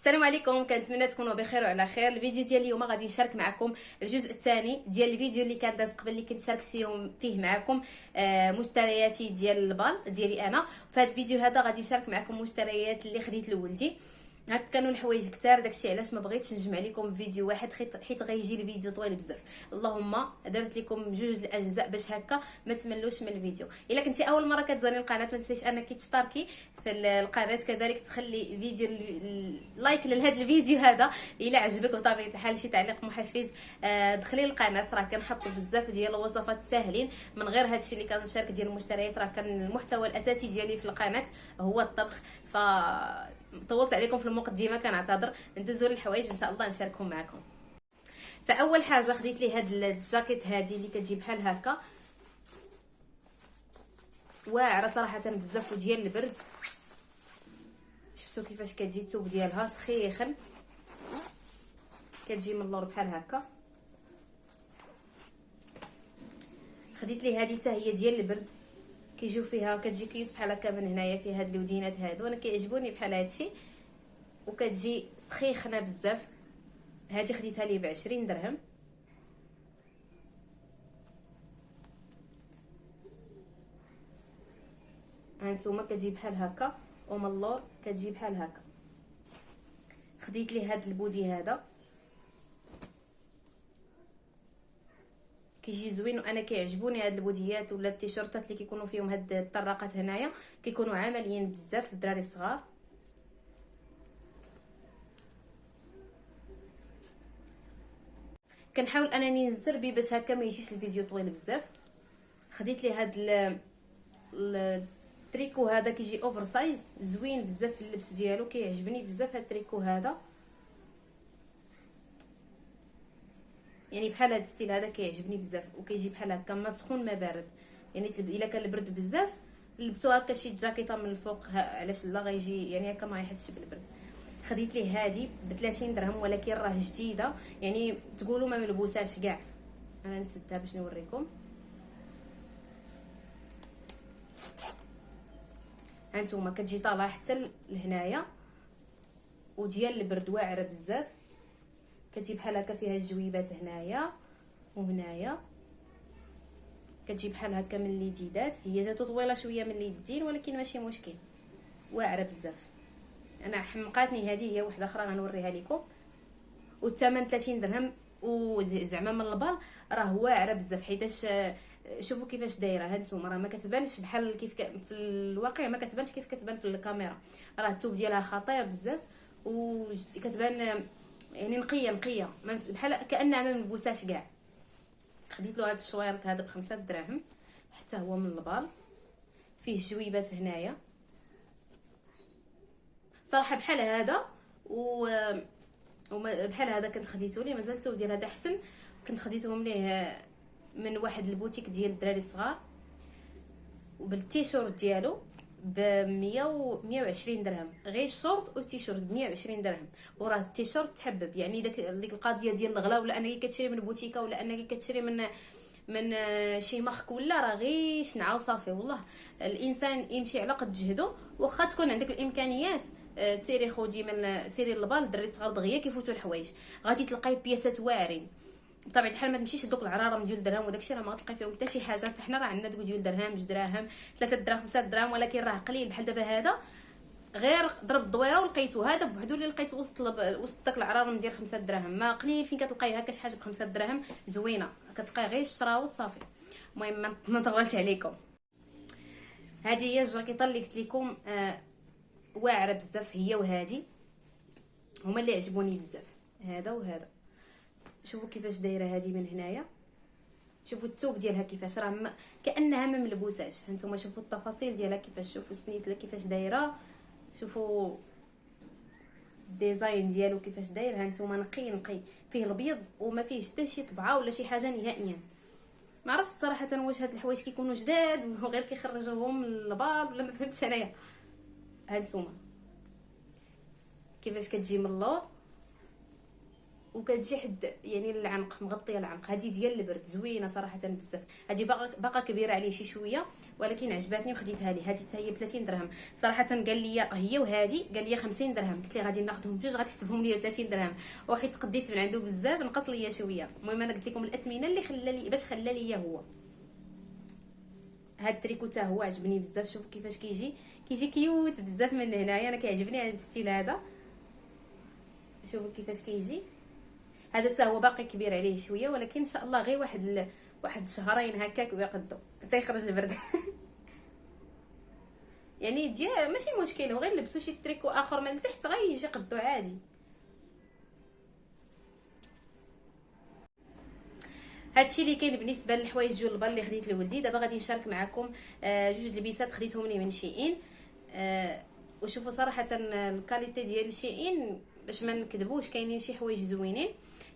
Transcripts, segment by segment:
السلام عليكم، كنتمنى تكونوا بخير وعلى خير. الفيديو ديال اليوم غادي نشارك معكم الجزء الثاني ديال الفيديو اللي كان داز قبل، اللي كنت شاركت فيه معكم مشترياتي ديال البال ديالي انا. في هذا الفيديو هذا غادي نشارك معكم مشتريات اللي خديت لولدي. هاد كانوا الحوايج كثار، داكشي علاش ما بغيتش نجمع لكم فيديو واحد حيت غيجي الفيديو طويل بزاف. اللهم درت لكم جوج الاجزاء باش هكا ما تملوش من الفيديو. الا كنتي اول مره كتزوري القناه ما تنسيش انك تشتركي في القناه، كذلك تخلي فيديو لايك لهذا الفيديو هذا الا عجبك، وطبيعه الحال شي تعليق محفز. دخلي القناه، راه كنحط بزاف ديال الوصفات ساهلين من غير هادشي اللي كنشارك ديال المشتريات. راه كان المحتوى الاساسي ديالي في القناه هو الطبخ، ف طولت عليكم في المقدمه، كنعتذر. ندوزو للحوايج ان شاء الله نشاركهم معكم. فاول حاجه خديت لي هاد الجاكيت هادي اللي كتجي بحال هكا، واعره صراحه بزاف وديال البرد. شفتوا كيفاش كتجي الثوب ديالها سخيخن، كتجي من اللور بحال هكا. خديت لي هذه حتى هي ديال البرد، كيجيو فيها كتجي كيوت بحال هكا من هنايا، في هاد الودينات هادو انا كيعجبوني بحال هادشي، وكتجي سخيخنه بزاف. هذه خديتها لي ب20 درهم. هانتوما كتجي بحال هكا، ومن اللور كتجي بحال هكا. خديت لي هاد البودي هذا، كيجي زوين، وانا كيعجبوني هاد البوديات ولا التيشيرتات اللي كيكونوا فيهم هاد الطراقات هنايا، كيكونوا عمليين بزاف للدراري الصغار. كنحاول انني نزربي باش هكا ما يجيش الفيديو طويل بزاف. خديت لي هاد التريكو هذا، كيجي اوفر سايز زوين بزاف في اللبس ديالو، كيعجبني بزاف هاد التريكو هذا، يعني بحال هاد الستيل هذا كيعجبني بزاف، وكيجي بحال هكا ما سخون ما بارد. يعني الا كان البرد بزاف لبسوا هكا شي جاكيطه من الفوق، علاش لا غيجي يعني هكا ما يحسش بالبرد. خديت ليه هادي ب30 درهم، ولكن راه جديده، يعني تقولوا ما ملبوساش كاع. انا نسدها باش نوريكم. هانتوما كتجي طالعه حتى لهنايا، وديال البرد واعره بزاف. كتجي بحال هكا فيها الجويبات هنايا وهنايا، كتجي بحال هكا من اليديدات. هي جاتو طويله شويه من اليدين، ولكن ماشي مشكل، واعره بزاف. انا حمقاتني هذه، هي واحده اخرى غنوريها لكم. والثمن 30 درهم، وزعما من البال راه واعره بزاف، حيتاش شوفوا كيفاش دايره. هانتوما راه ما كتبانش بحال كيف في الواقع، ما كتبانش كيف كتبان في الكاميرا. راه الثوب ديالها خطير بزاف، وكتبان يعني نقيه بحال كانها ما ملبوساش كاع. خديت له هذا الشويرط هذا ب5 دراهم، حتى هو من البال، فيه جويبات هنايا صراحه بحال هذا. بحال هذا كنت خديته ليه، مازال الثوب ديال هذا احسن. كنت خديتهم ليه من واحد البوتيك ديال الدراري الصغار، وبالتيشيرت ديالو ب 120 درهم، غير الشورت والتيشيرت ب 120 درهم. وراه التيشيرت تحبب، يعني ديك القضيه ديال الغلا، ولا انك كتشري من بوتيكه، ولا انك كتشري من شي مارك، ولا راه غير شنعه وصافي. والله الانسان يمشي على قد جهده، واخا تكون عندك الامكانيات. سيري خدي من سيري للبال، الدراري الصغار دغيا كيفوتوا الحوايج، غادي تلقاي بياسات واعرين. بطبيعه الحال ما تمشيش دوك العرارم ديال الدرهم وداكشي، راه ما غتلقاي فيهم حتى شي حاجه. حتى حنا راه عندنا دوك ديال درهم، 2 دراهم، 3 دراهم، 5 دراهم، ولكن راه قليل. بحال دابا هذا غير ضرب الدويره ولقيتو هذا بوحدو اللي لقيت وسط داك العرارم ديال 5 دراهم. ما قليل فين كتلقاي هكا شي حاجه ب5 دراهم زوينه، كتلقاي غير الشراوط صافي. المهم ما نطولش عليكم. هذه هي الجاكيطه اللي قلت لكم واعره بزاف، هي وهذه هما اللي عجبوني بزاف، هذا وهذا. شوفوا كيفاش دايره هذه من هنايا، شوفوا الثوب ديالها كيفاش راه كانها ما ملبوساش. هانتوما شوفوا التفاصيل ديالها كيفاش، شوفوا السنيسله كيفاش دايره، شوفوا الديزاين ديالو كيفاش داير. هانتوما نقي فيه الابيض، وما فيهش حتى شي طبعه ولا شي حاجه نهائيا. ما عرفتش صراحه واش هاد الحوايج كيكونوا جداد وغير كيخرجوهم من البال، ولا ما فهمتش انايا. هانتوما كيفاش كتجي من اللور، وكتجي حد يعني العنق مغطيه العنق. هذه ديال البرد زوينه صراحه بزاف. هذه باقا كبيره عليه شي شويه ولكن عجباتني وخديتها لي. هذه حتى هي ب 30 درهم صراحه. قال لي هي وهذه قال لي 50 درهم. قلت لي غادي ناخذهم بجوج غتحسبهم لي 30 درهم. وحيت تقديت من عنده بزاف نقص ليا شويه. المهم انا قلت لكم الاثمنه اللي خلى لي باش خلى لي هو. هاد التريكو حتى هو عجبني بزاف. شوف كيفاش كيجي كيوت بزاف من هنايا. انا كيعجبني هذا الستيل هذا. شوفوا كيفاش كيجي. هذا حتى هو باقي كبير عليه شويه ولكن ان شاء الله غير واحد شهرين هكاك ويقدو حتى يخرج البرد. يعني يجي ماشي مشكل وغير نلبسوا شي تريكو اخر من تحت غيجي قدو عادي. هادشي اللي كاين بالنسبه للحوايج ديال البال اللي خديت لولدي. دابا غادي نشارك معكم جوج لبسات خديتهم لي من شيئين. وشوفوا صراحه الكاليتي ديال شيئين باش ما نكذبوش. كاينين شي حوايج زوينين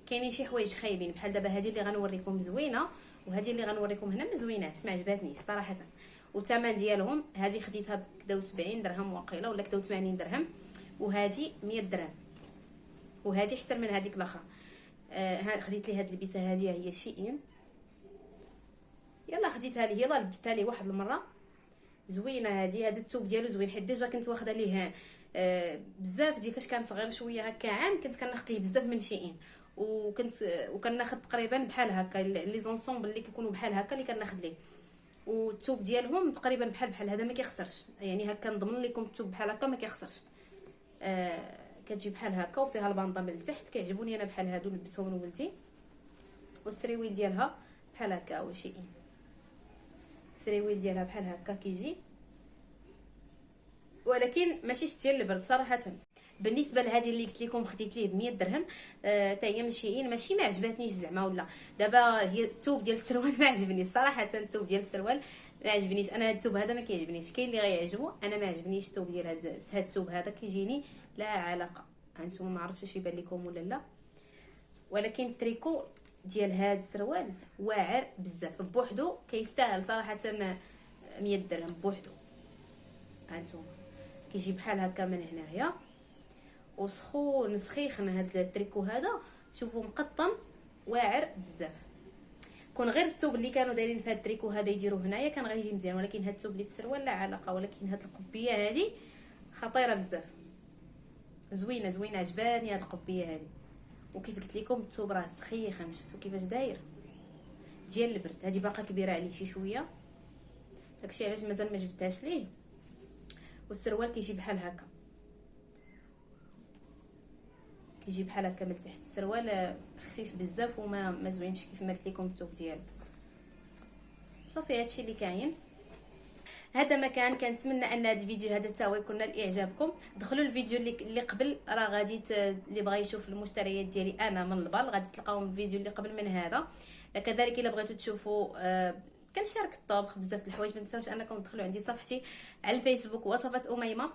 كاينين شي حوايج خايبين. بحال دابا هذه اللي غنوريكم زوينه وهذه اللي غنوريكم هنا ما زويناش ما عجباتنيش صراحه. والثمن ديالهم هذه خديتها ب 70 درهم واقيلا ولا 80 درهم وهذه 100 درهم وهذه احسن من هذيك الاخرى. خديت لي هاد اللبسه هذه هي شيئين. يلا خديتها لي يلا لبستها لي واحد المره زوينه. هذه هذا الثوب ديالو زوين حيت ديجا كنت واخده ليه بزاف ديال فاش كان صغير شويه هكا عام كنت كناخذ ليه بزاف من شيئين وكناخذ تقريبا بحال هكا لي زونسومبل اللي كيكونوا بحال هكا اللي كناخذ ليه. والثوب ديالهم تقريبا بحال هذا ما كيخسرش يعني هكا نضمن لكم الثوب بحال هكا ما كيخسرش. كتجي بحال هكا وفيها البانطه من التحت. كيعجبوني انا بحال هادو لبسهم لولدي. والسريويل ديالها بحال هكا هو شيئين. السريويل ديالها بحال هكا كيجي ولكن ماشي ديال البرد صراحه. بالنسبه لهذه اللي قلت لكم خديت ليه ب 100 درهم حتى هي من شيئين ماشي ما عجباتنيش زعما ولا. دابا هي الثوب ديال السروال ما عجبنيش صراحه. الثوب ديال السروال ما عجبنيش انا. هذا الثوب هذا ما كيعجبنيش. كاين اللي غيعجبو انا ما عجبنيش الثوب ديال هذا الثوب هذا كيجيني لا علاقه. هانتوما ما عرفتش واش يبان لكم ولا لا ولكن التريكو ديال هذا السروال واعر بزاف بوحدو كيستاهل صراحه 100 درهم بوحدو. هانتوما كيجي بحال هكا من هنايا وسخون سخيخن. هذا التريكو هذا شوفوا مقطن واعر بزاف. كون غير الثوب اللي كانوا دايرين في هذا التريكو هذا يديروه هنايا كان غيجي مزيان ولكن هذا الثوب اللي في السروال لا علاقه. ولكن هذه القبيه هذه خطيره بزاف زوينه عجباني هذه القبيه هذه. وكيف قلت لكم الثوب راه سخيخن. شفتوا كيفاش داير ديال البرد. هذه باقا كبيره عليه شي شويه داكشي علاش مازال ما جبتهاش ليه. والسروال كيجي بحال هكا كيجي بحال هكا من تحت. السروال خفيف بزاف وما زوينش كيف ما قلت لكم الثوب ديالو. صافي هادشي اللي كاين. هذا ما كنتمنى ان هذا الفيديو هذا حتى هو يكون لاعجابكم. دخلوا الفيديو اللي قبل راه غادي اللي بغى يشوف المشتريات ديالي انا من البال غادي تلقاو الفيديو اللي قبل من هذا. كذلك الا بغيتوا تشوفوا كنشارك الطبخ بزاف د الحوايج. ما تنساوش انكم تدخلوا عندي صفحتي على الفيسبوك وصفات اميمه.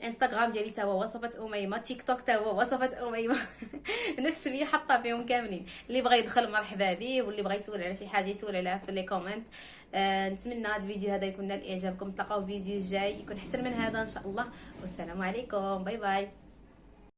انستغرام ديالي تا هو وصفات اميمه. تيك توك تا هو وصفات اميمه. نفس السميه حاطه فيهم كاملين. اللي بغى يدخل مرحبا به واللي بغى يسول على شي حاجه يسول عليها في لي كومنت. نتمنى هذا الفيديو هذا يكون نال اعجابكم. نتلاقاو فيديو جاي يكون احسن من هذا ان شاء الله. والسلام عليكم باي باي.